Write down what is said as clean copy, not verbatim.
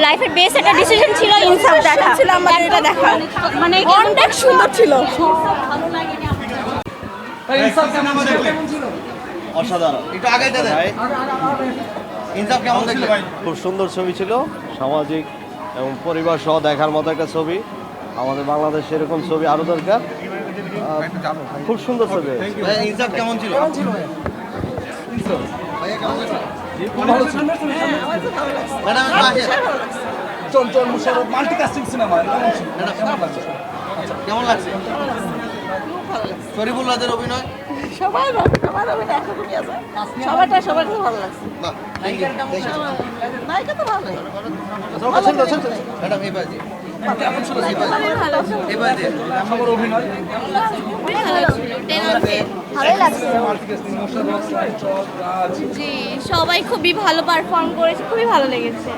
লাইফের বেস্ট একটা ডিসিশন ছিল ইনসাফ দেখা, ছিল আমাদের এটা দেখা, মানে অনেক সুন্দর ছিল। অসাধারণ। একটু আগে দেন ভাই। ইনসাফ কেমন দেখলেন? খুব সুন্দর ছবি ছিল, সামাজিক এবং পরিবার সহ দেখার মতো একটা ছবি। আমাদের বাংলাদেশে এরকম ছবি আরো দরকার। খুব সুন্দর ছবি। ভাই ইনসাফ কেমন ছিল? ভাইয়া কেমন লাগছে? ম্যাডাম একটু আসেন। চঞ্চল মুশারফ মাল্টিকাস্টিং সিনেমা কেমন লাগছে? শরীফুল্লাহদের অভিনয়? সবাই ভালো, সবার অভিনয় একরকমই আছে। সবারটা সবার খুব ভালো লাগছে। বাহ, নায়িকা তো ভালো। ম্যাডাম এই পাশে। ভালো এই পাশে। আমার অভিনয় ভালোই লাগছে। মাল্টিকাস্টিং মুশারফ রাজ জি, সবাই খুবই ভালো পারফর্ম করেছে, খুবই ভালো লেগেছে।